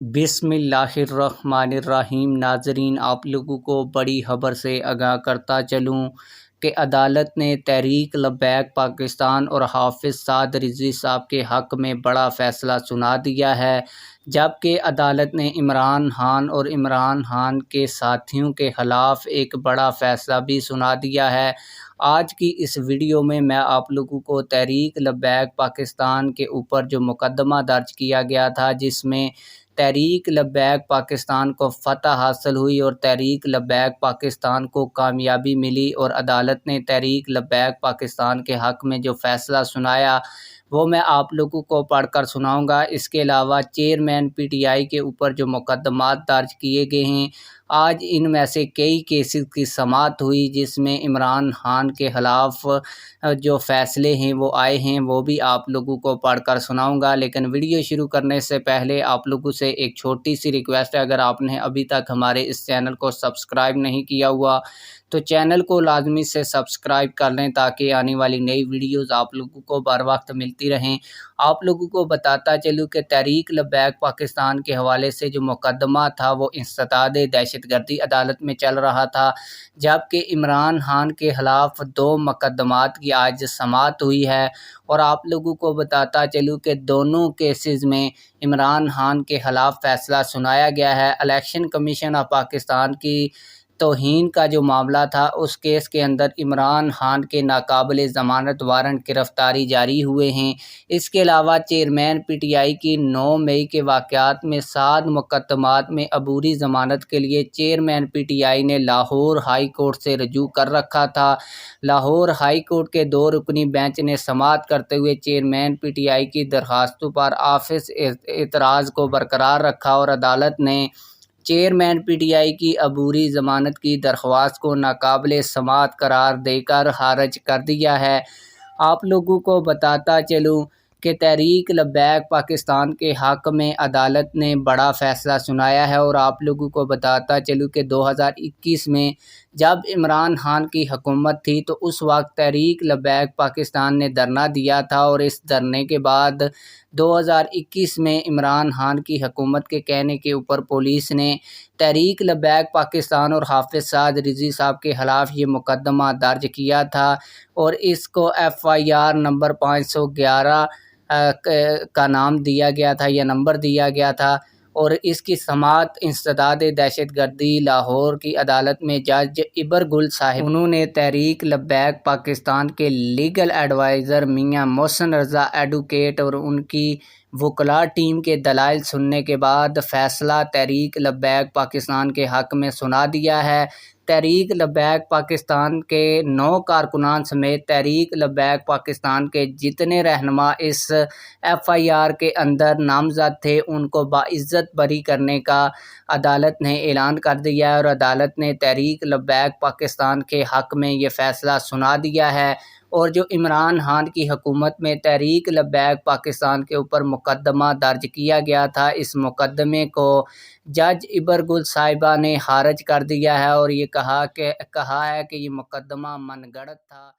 بسم اللہ الرحمن الرحیم۔ ناظرین، آپ لوگوں کو بڑی خبر سے آگاہ کرتا چلوں کہ عدالت نے تحریک لبیک پاکستان اور حافظ سعد رضوی صاحب کے حق میں بڑا فیصلہ سنا دیا ہے، جبکہ عدالت نے عمران خان اور عمران خان کے ساتھیوں کے خلاف ایک بڑا فیصلہ بھی سنا دیا ہے۔ آج کی اس ویڈیو میں آپ لوگوں کو تحریک لبیک پاکستان کے اوپر جو مقدمہ درج کیا گیا تھا، جس میں تحریک لبیک پاکستان کو فتح حاصل ہوئی اور تحریک لبیک پاکستان کو کامیابی ملی، اور عدالت نے تحریک لبیک پاکستان کے حق میں جو فیصلہ سنایا وہ میں آپ لوگوں کو پڑھ کر سناؤں گا۔ اس کے علاوہ چیئرمین پی ٹی آئی کے اوپر جو مقدمات درج کیے گئے ہیں، آج ان میں سے کئی کیسز کی سماعت ہوئی، جس میں عمران خان کے خلاف جو فیصلے ہیں وہ آئے ہیں، وہ بھی آپ لوگوں کو پڑھ کر سناؤں گا۔ لیکن ویڈیو شروع کرنے سے پہلے آپ لوگوں سے ایک چھوٹی سی ریکویسٹ ہے، اگر آپ نے ابھی تک ہمارے اس چینل کو سبسکرائب نہیں کیا ہوا تو چینل کو لازمی سے سبسکرائب کر لیں، تاکہ آنے والی نئی ویڈیوز آپ لوگوں کو بر وقت ملتی رہیں۔ آپ لوگوں کو بتاتا چلوں کہ تحریک لبیک پاکستان کے حوالے سے جو مقدمہ تھا وہ انسداد دہشت گردی عدالت میں چل رہا تھا، جبکہ عمران خان کے خلاف 2 مقدمات کی آج سماعت ہوئی ہے، اور آپ لوگوں کو بتاتا چلوں کہ دونوں کیسز میں عمران خان کے خلاف فیصلہ سنایا گیا ہے۔ الیکشن کمیشن آف پاکستان کی توہین کا جو معاملہ تھا، اس کیس کے اندر عمران خان کے ناقابل ضمانت وارنٹ گرفتاری جاری ہوئے ہیں۔ اس کے علاوہ چیئرمین پی ٹی آئی کی 9 مئی کے واقعات میں 7 مقدمات میں عبوری ضمانت کے لیے چیئرمین پی ٹی آئی نے لاہور ہائی کورٹ سے رجوع کر رکھا تھا۔ لاہور ہائی کورٹ کے 2 رکنی بینچ نے سماعت کرتے ہوئے چیئرمین پی ٹی آئی کی درخواستوں پر آفس اعتراض کو برقرار رکھا، اور عدالت نے چیئرمین پی ٹی آئی کی عبوری ضمانت کی درخواست کو ناقابل سماعت قرار دے کر خارج کر دیا ہے۔ آپ لوگوں کو بتاتا چلوں کہ تحریک لبیک پاکستان کے حق میں عدالت نے بڑا فیصلہ سنایا ہے، اور آپ لوگوں کو بتاتا چلوں کہ 2021 میں جب عمران خان کی حکومت تھی تو اس وقت تحریک لبیک پاکستان نے دھرنا دیا تھا، اور اس دھرنے کے بعد 2021 میں عمران خان کی حکومت کے کہنے کے اوپر پولیس نے تحریک لبیک پاکستان اور حافظ سعد رضوی صاحب کے خلاف یہ مقدمہ درج کیا تھا، اور اس کو FIR نمبر 511 کا نام دیا گیا تھا یا نمبر دیا گیا تھا، اور اس کی سماعت انسداد دہشت گردی لاہور کی عدالت میں جج عبرگل صاحب، انہوں نے تحریک لبیک پاکستان کے لیگل ایڈوائزر میاں محسن رضا ایڈوکیٹ اور ان کی وکلاء ٹیم کے دلائل سننے کے بعد فیصلہ تحریک لبیک پاکستان کے حق میں سنا دیا ہے۔ تحریک لبیک پاکستان کے 9 کارکنان سمیت تحریک لبیک پاکستان کے جتنے رہنما اس FIR کے اندر نامزد تھے، ان کو باعزت بری کرنے کا عدالت نے اعلان کر دیا ہے، اور عدالت نے تحریک لبیک پاکستان کے حق میں یہ فیصلہ سنا دیا ہے۔ اور جو عمران خان کی حکومت میں تحریک لبیک پاکستان کے اوپر مقدمہ درج کیا گیا تھا، اس مقدمے کو جج عبرگل صاحبہ نے خارج کر دیا ہے، اور یہ کہا ہے کہ یہ مقدمہ من گھڑت تھا۔